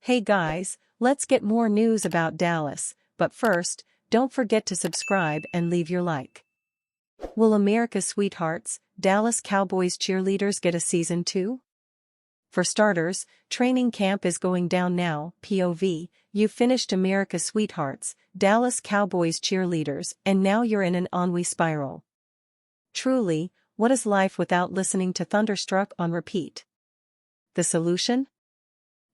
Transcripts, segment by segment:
Hey guys, let's get more news about Dallas, but first, don't forget to subscribe and leave your like. Will America's Sweethearts, Dallas Cowboys cheerleaders get a season 2? For starters, training camp is going down now. POV, you've finished America's Sweethearts, Dallas Cowboys cheerleaders, and now you're in an ennui spiral. Truly, what is life without listening to Thunderstruck on repeat? The solution?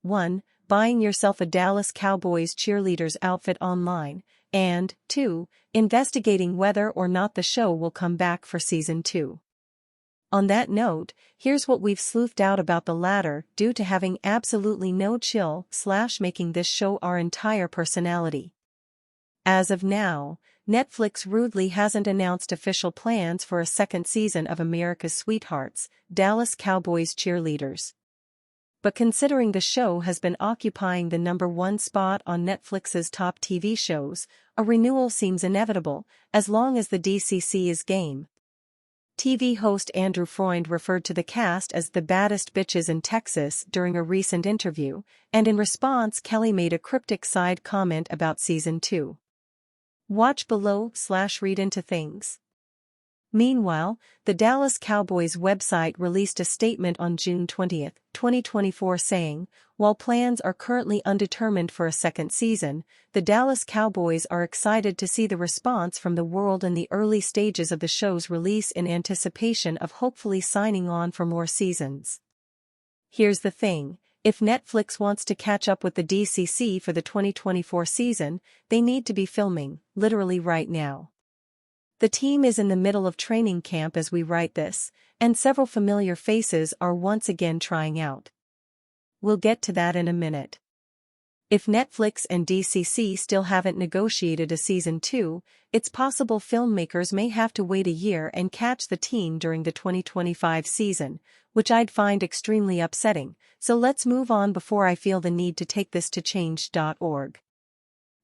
1. Buying yourself a Dallas Cowboys cheerleaders outfit online, and 2. Investigating whether or not the show will come back for season 2. On that note, here's what we've sleuthed out about the latter due to having absolutely no chill / making this show our entire personality. As of now, Netflix rudely hasn't announced official plans for a second season of America's Sweethearts, Dallas Cowboys cheerleaders. But considering the show has been occupying the #1 spot on Netflix's top TV shows, a renewal seems inevitable, as long as the DCC is game. TV host Andrew Freund referred to the cast as the baddest bitches in Texas during a recent interview, and in response Kelly made a cryptic side comment about season 2. Watch below / read into things. Meanwhile, the Dallas Cowboys website released a statement on June 20, 2024 saying, while plans are currently undetermined for a second season, the Dallas Cowboys are excited to see the response from the world in the early stages of the show's release in anticipation of hopefully signing on for more seasons. Here's the thing, if Netflix wants to catch up with the DCC for the 2024 season, they need to be filming, literally right now. The team is in the middle of training camp as we write this, and several familiar faces are once again trying out. We'll get to that in a minute. If Netflix and DCC still haven't negotiated a season 2, it's possible filmmakers may have to wait a year and catch the team during the 2025 season, which I'd find extremely upsetting, so let's move on before I feel the need to take this to change.org.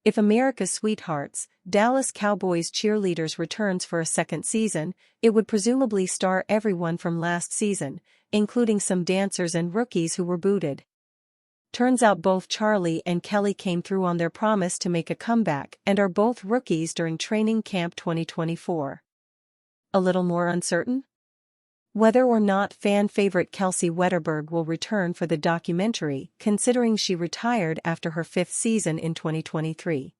If America's Sweethearts, Dallas Cowboys cheerleaders returns for a second season, it would presumably star everyone from last season, including some dancers and rookies who were booted. Turns out both Charlie and Kelly came through on their promise to make a comeback and are both rookies during training camp 2024. A little more uncertain? Whether or not fan favorite Kelsey Wetterberg will return for the documentary, considering she retired after her 5th season in 2023.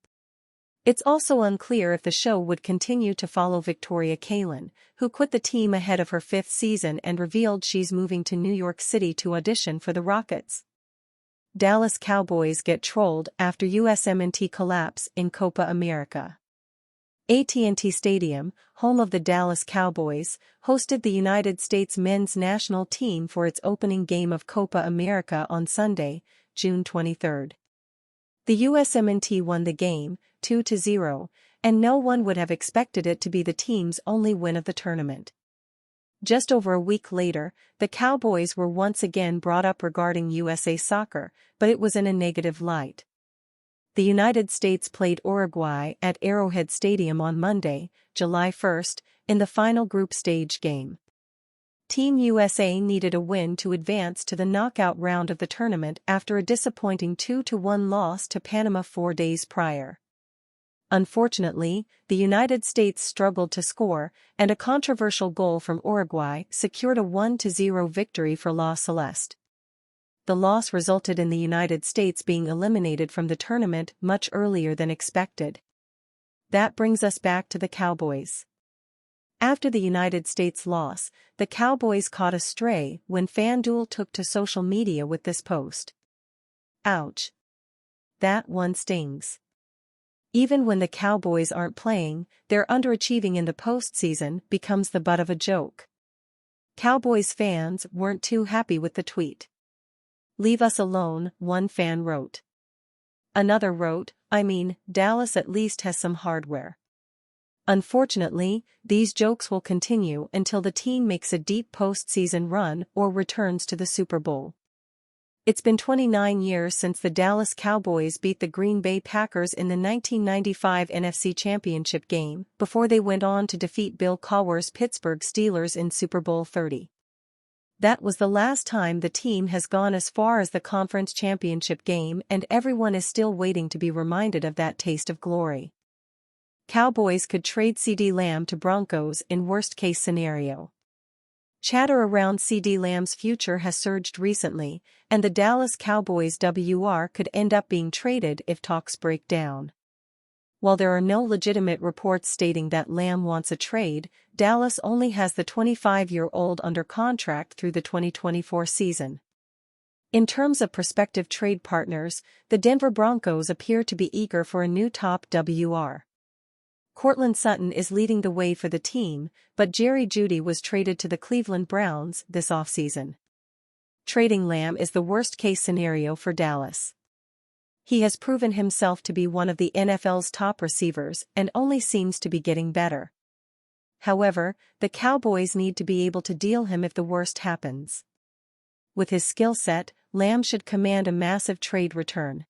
It's also unclear if the show would continue to follow Victoria Kalin, who quit the team ahead of her 5th season and revealed she's moving to New York City to audition for the Rockets. Dallas Cowboys get trolled after USMNT collapse in Copa America. AT&T Stadium, home of the Dallas Cowboys, hosted the United States men's national team for its opening game of Copa America on Sunday, June 23. The USMNT won the game, 2-0, and no one would have expected it to be the team's only win of the tournament. Just over a week later, the Cowboys were once again brought up regarding USA Soccer, but it was in a negative light. The United States played Uruguay at Arrowhead Stadium on Monday, July 1, in the final group stage game. Team USA needed a win to advance to the knockout round of the tournament after a disappointing 2-1 loss to Panama 4 days prior. Unfortunately, the United States struggled to score, and a controversial goal from Uruguay secured a 1-0 victory for La Celeste. The loss resulted in the United States being eliminated from the tournament much earlier than expected. That brings us back to the Cowboys. After the United States loss, the Cowboys caught a stray when FanDuel took to social media with this post. Ouch. That one stings. Even when the Cowboys aren't playing, their underachieving in the postseason becomes the butt of a joke. Cowboys fans weren't too happy with the tweet. Leave us alone, one fan wrote. Another wrote, Dallas at least has some hardware. Unfortunately, these jokes will continue until the team makes a deep postseason run or returns to the Super Bowl. It's been 29 years since the Dallas Cowboys beat the Green Bay Packers in the 1995 NFC Championship game, before they went on to defeat Bill Cowher's Pittsburgh Steelers in Super Bowl 30. That was the last time the team has gone as far as the conference championship game, and everyone is still waiting to be reminded of that taste of glory. Cowboys could trade Ceedee Lamb to Broncos in worst-case scenario. Chatter around Ceedee Lamb's future has surged recently, and the Dallas Cowboys could end up being traded if talks break down. While there are no legitimate reports stating that Lamb wants a trade, Dallas only has the 25-year-old under contract through the 2024 season. In terms of prospective trade partners, the Denver Broncos appear to be eager for a new top WR. Courtland Sutton is leading the way for the team, but Jerry Jeudy was traded to the Cleveland Browns this offseason. Trading Lamb is the worst-case scenario for Dallas. He has proven himself to be one of the NFL's top receivers and only seems to be getting better. However, the Cowboys need to be able to deal him if the worst happens. With his skill set, Lamb should command a massive trade return.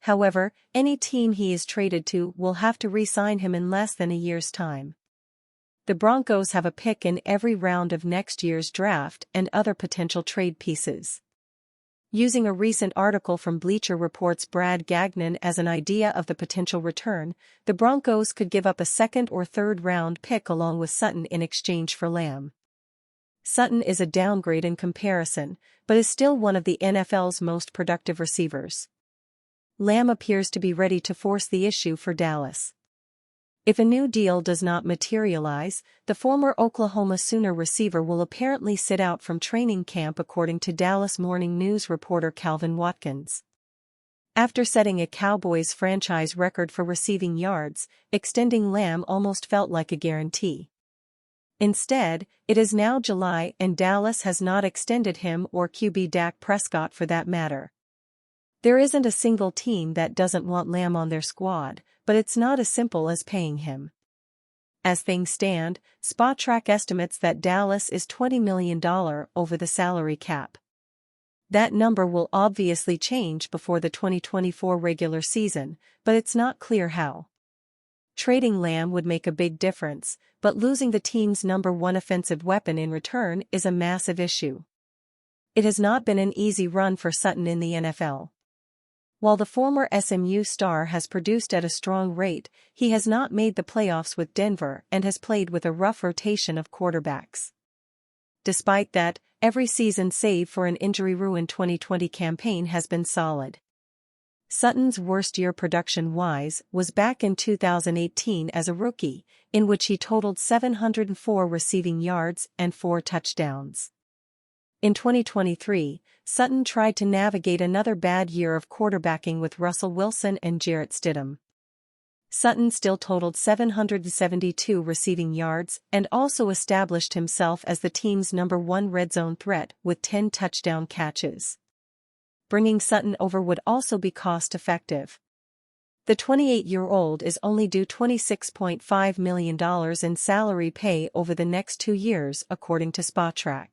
However, any team he is traded to will have to re-sign him in less than a year's time. The Broncos have a pick in every round of next year's draft and other potential trade pieces. Using a recent article from Bleacher Report's Brad Gagnon as an idea of the potential return, the Broncos could give up a second or third round pick along with Sutton in exchange for Lamb. Sutton is a downgrade in comparison, but is still one of the NFL's most productive receivers. Lamb appears to be ready to force the issue for Dallas. If a new deal does not materialize, the former Oklahoma Sooner receiver will apparently sit out from training camp, according to Dallas Morning News reporter Calvin Watkins. After setting a Cowboys franchise record for receiving yards, extending Lamb almost felt like a guarantee. Instead, it is now July and Dallas has not extended him or QB Dak Prescott for that matter. There isn't a single team that doesn't want Lamb on their squad, but it's not as simple as paying him. As things stand, Spotrac estimates that Dallas is $20 million over the salary cap. That number will obviously change before the 2024 regular season, but it's not clear how. Trading Lamb would make a big difference, but losing the team's number one offensive weapon in return is a massive issue. It has not been an easy run for Sutton in the NFL. While the former SMU star has produced at a strong rate, he has not made the playoffs with Denver and has played with a rough rotation of quarterbacks. Despite that, every season save for an injury-ruined 2020 campaign has been solid. Sutton's worst year production-wise was back in 2018 as a rookie, in which he totaled 704 receiving yards and 4 touchdowns. In 2023, Sutton tried to navigate another bad year of quarterbacking with Russell Wilson and Jarrett Stidham. Sutton still totaled 772 receiving yards and also established himself as the team's number one red zone threat with 10 touchdown catches. Bringing Sutton over would also be cost-effective. The 28-year-old is only due $26.5 million in salary pay over the next 2 years, according to Spotrac.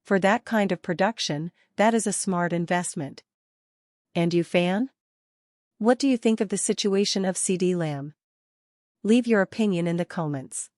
For that kind of production, that is a smart investment. And you, fan? What do you think of the situation of Ceedee Lamb? Leave your opinion in the comments.